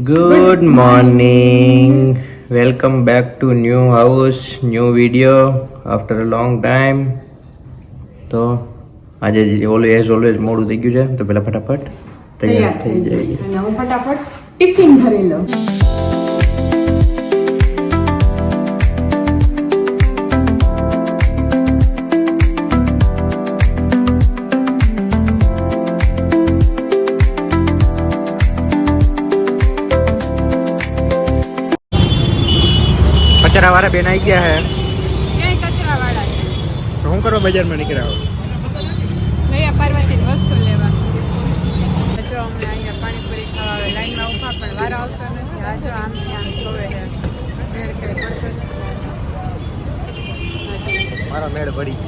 Good morning. Welcome back to new house, new video after a long time. તો આજે always મોડું થઈ ગયું છે તો પેલા ફટાફટ તૈયાર થઈ જાય અને હું ફટાફટ ટિફિન ભરી લઉં. કચરા વાળા બેન આવી ગયા હે ક્યાંય કચરા વાળા છે. તો હું કરવા બજારમાં નીકળ્યા ગયા પાર્વતીની વસ્તુ લેવા. જો અમને અહીંયા પાણીપુરી ખાવા આવે લાઈનમાં ઊભા પણ વારો આવતો નથી. આ જો આમથી આમ જોવે છે મેળ કે પડતો મારો મેળ પડી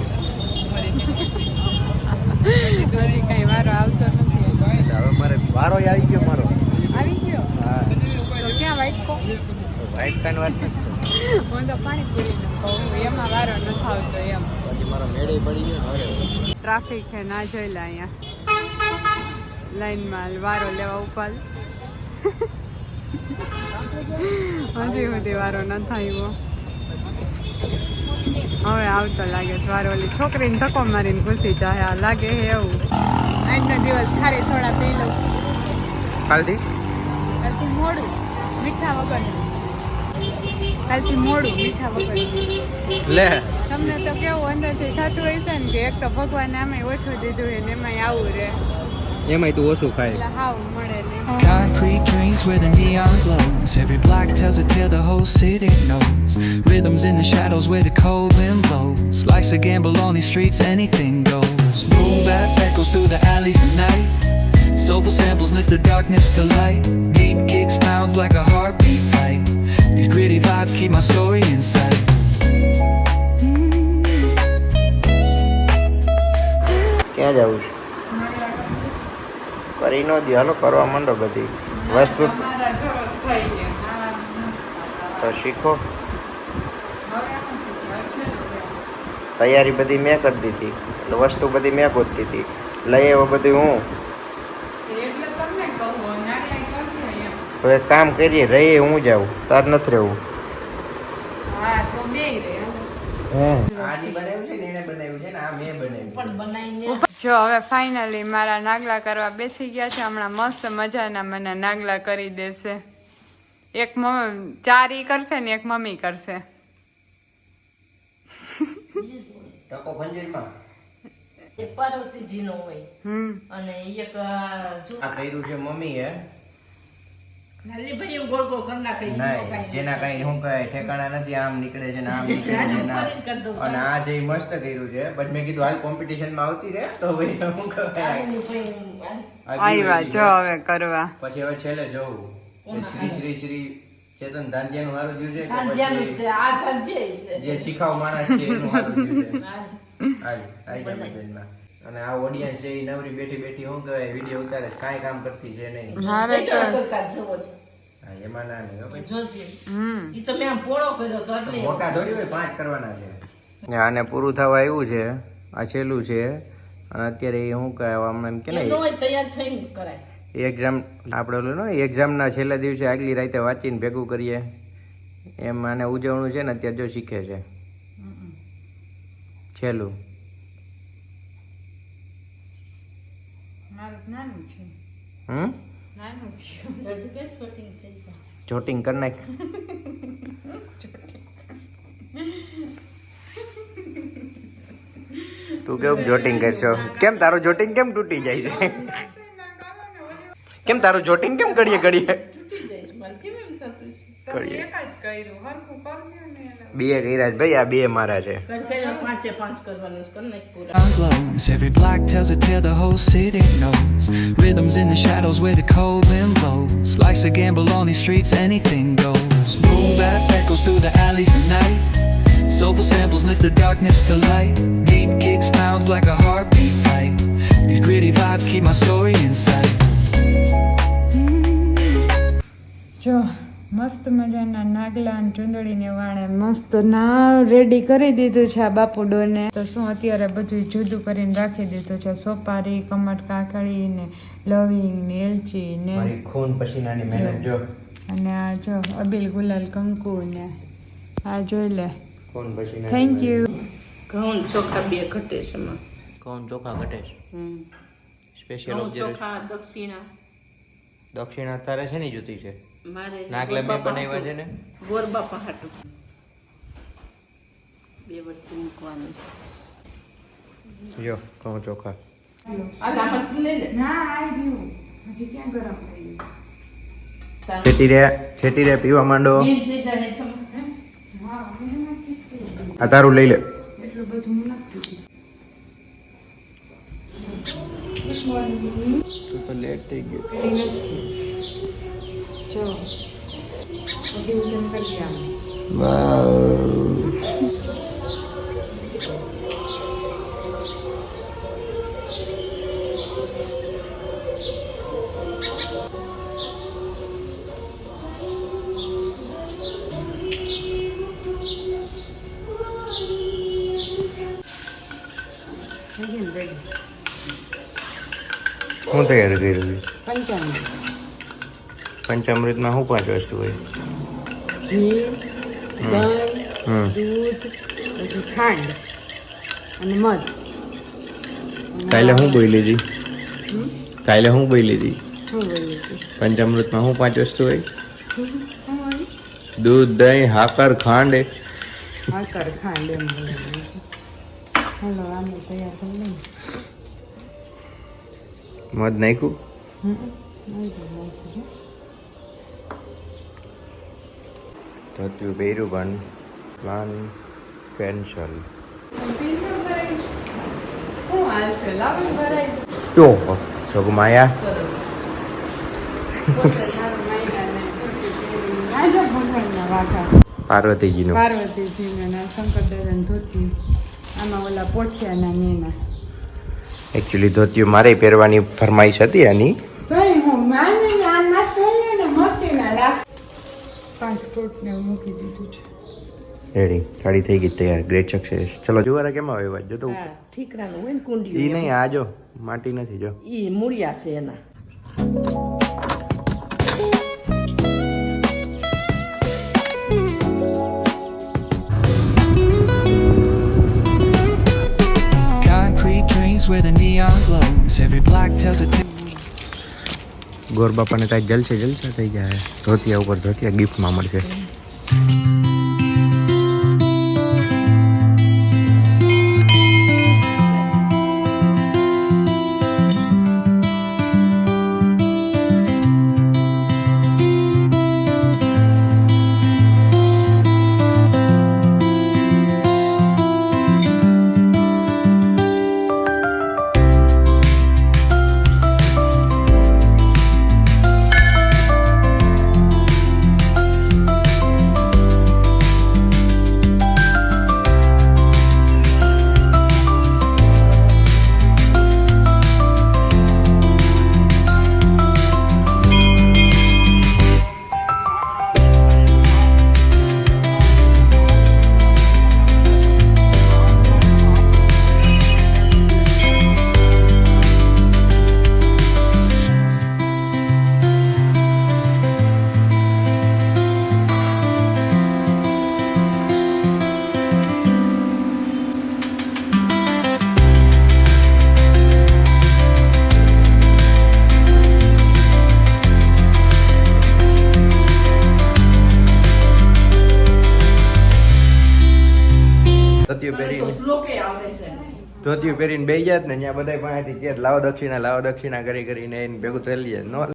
ગયો હજી કઈ વારો આવતો નથી. હવે મારે વારો આવી ગયો મારો આવી ગયો હા તો ક્યાં વાઇટકો વાઈટ કાંડ વાત નથી હું તો પાણીપુરીને કહું એમાં વારો નથી આવતો એમ. પછી મારો મેળે પડી ગયો હવે ટ્રાફિક છે ના જોઈ લે અહીંયા લાઈનમાં વારો લેવા ઉપર હજી સુધી વારો ન થયો. હવે આવતો લાગે છે વારો. ઓલી છોકરીને ધક્કો મારીને ઘૂસી જાય લાગે છે એવું. આજનો દિવસ ખારી થોડા પી લઉં. કાલથી કાલથી મોડું મીઠા વગરનું. કાલથી મોડું મીઠા વગરનું. લે તમને તો કેવું અંદરથી થતું હોય છે ને કે એક તો ભગવાને આમે ઓછું દીધું છે ને એમાંય આવું રે એમાંય તું ઓછું ખાય એટલે હાવ મળે નહીં. Concrete dreams where the neon glows. Every block tells a tale the whole city knows. Rhythms in the shadows where the cold wind blows. Life's a gamble on these streets, anything goes. Boom bap echoes through the alleys at night. Soulful samples lift the darkness to light. Deep kicks pounds like a heartbeat fight. These gritty vibes keep my story in sight. ક્યાં જવું છે કરી નો દે હાલો કરવા માંડો બધી વસ્તુ તો શીખો. તૈયારી બધી મેં કરી દીધી એટલે વસ્તુ બધી મેં ગોતી હતી લઈ આવ્યો બધું હું. તો એક કામ કરીએ રહીએ હું જાઉં તાર નથી રહેવું. જો હવે ફાઇનલી મારા નાગલા કરવા બેસી ગયા છે. હમણાં મસ્ત મજાના મને નાગલા કરી દેશે. એક ચાર ઈ કરશે ને એક મમ્મી કરશે. ટકો ખંજરમાં એક પાર્વતીજીનો હોય અને એક આ કર્યું છે મમ્મીએ. નાલી ભાઈ એવું ગોળ ગોળ કરી નાખે નહીં જેના કઈ શું કહે ઠેકાણા નથી આમ નીકળે છે ને આમ નીકળે છે ને અને આ જે મસ્ત કર્યું છે પછી મેં કીધું હાલ કોમ્પિટિશનમાં આવતી રહે તો ભાઈ શું કહે આવ્યા જો હવે કરવા. પછી હવે છેલ્લે જોવું કે શ્રી શ્રી શ્રી ચેતન ધાંધિયાનું હારું થયું છે કે ધાંધિયાનું પછી છે આ ધાંધિયા છે જે શીખાવ માણસ છે એનું હારું થયું છે. આવી જાય મગજમાં. અને આ ઓડિયન્સ છે એ નવરી બેઠી બેઠી શું કહેવાય વિડીયો ઉતારે છે કાંઈ કામ કરતી છે નહીં. મારે તો સરકાર જેવો છે હા એમાં ના નહીં હો ભાઈ. જોજે ઈ તો મેં આમ પોળો કર્યો તો એટલે મોટા થોડી હોય 5 કરવાના છે. આને પૂરું થવા આવ્યું છે આ છેલ્લું છે અને અત્યારે એ શું કહે આમ એમ કે એમ ને ન હોય તૈયાર થઈને કરાય. એક્ઝામ આપણે ઓલું ને એક્ઝામના છેલ્લા દિવસે આગલી રાતે વાંચીને ભેગું કરીએ એમ આને ઉજવણું છે ને અત્યારે જો શીખે છે છેલ્લું. મારું નાનું છે નાનું છે. હજી કે શૂટિંગ થઈ છે. જોટિંગ કરી નાખ. તું કેવું જોટિંગ કરશો? કેમ તારું જોટિંગ કેમ તૂટી જાય છે? કેમ તારું જોટિંગ કેમ ઘડીએ ઘડીએ તૂટી જાય છે મારે કેમ એમ થતું છે. તમે એક જ કર્યું હરખું કરજો ને એને. બે કર્યા છે ભાઈ આ બે મારા છે. કરી પાંચે પાંચ કરવાનું છે કરી નાખ પૂરા. Neon glows. Every block tells a tale the whole city knows. Rhythms in the shadows where the cold wind blows. Life's a gamble on these streets, anything goes. Boom bap echoes through the alleys at night. Soulful samples lift the darkness to light. Deep kicks pounds like a heartbeat fight. These gritty vibes keep my story in sight. જો મસ્ત મજાના નાગલા અને ચૂંદડીને વાણે મસ્ત ના ready કરી દીધું છે આ બાપુડોને. તો શું અત્યારે બધું જુદું કરીને રાખી દીધું છે. સોપારી, કમટ કાકડી ને લવિંગ ને એલચી ને મારી ખૂન પસીનાની મહેનત જો. અને આ જો અબીલ ગુલાલ કંકુ ને આ જોઈ લે. ખૂન પસીના. Thank you. ઘઉં ચોખા બે ઘટે છે એમાં. કોણ ચોખા ઘટે છે? સ્પેશિયલ ઘઉં ઓબ્ઝર્વેશન. ચોખા દક્ષિણા દક્ષિણા તારે છે ની જોતી છે? મારે નાગલા મેં બનાવ્યા છે ને? ગોરબાપા હાટું બે વસ્તુ મૂકવાની જો ઘઉં ચોખા. આલા હાથ લઈ લે ના આવી ગયું. હજી ક્યાં ગરમ થઈ ગયું? છેટી રે પીવા માંડો. બીજ લીધા ને તમે હા મેં નથી કીધું. આ તારું લઈ લે. એટલું બધું હું નથી કીધું. તું તો લેટ થઈ ગયો. જો બધું વજન કરી આમ. શું તૈયાર કર્યું? પંચામૃત, પંચામૃતમાં શું 5 વસ્તુ હોય? ઘી, દહીં, હમ. દૂધ, પછી ખાંડ અને મધ. કાલે હું બોલી હતી? કાલે હું બોલી હતી? શું બોલું છું? પંચામૃતમાં શું 5 વસ્તુ હોય? દૂધ, દહીં, હાકર, ખાંડ. હાકર ખાંડ એમ બોલું. હાલો આને તૈયાર કરી લઈએ. મધ નાખ્યું? ધોતિયું પહેર્યું પણ પ્લાન કેન્સલ. તો જોગમાયા પાર્વતીજીનું. પાર્વતીજીને શંકર દાદા ધોતી આમાં ઓલા પોઠિયાના નેના. એકચ્યુઅલી ધોતિયું મારે પહેરવાની ફરમાઈશ હતી આની. કઈ હું માને આ ના પહેર્યું ને મસ્તી ના લાગ. 5 ફ્રૂટ ને મૂકી દીધું છે. રેડી સાડી થઈ ગઈ તૈયાર. Great success. ચલો જુવારા કેમ આવે જો તો. હા ઠીકરાનું હોય ને ઈ કુંડિયું નહીં આ જો માટી નથી જો. ઈ મૂળિયા છે એના Concrete drains where the neon glows. Every block tells a tale. ગોર બાપાને કાંઈ જલસે થઈ જાય. ધોતિયા ઉપર ધોતિયા ગિફ્ટમાં મળશે. ધોતિયું તો પહેરીને શ્લોકે આવે છે ધોતિયું પહેરીને બેસી જાત ને ત્યાં બધા પાસેથી કે લાવો દક્ષિણા કરી કરીને એને ભેગું થઈ લે. નો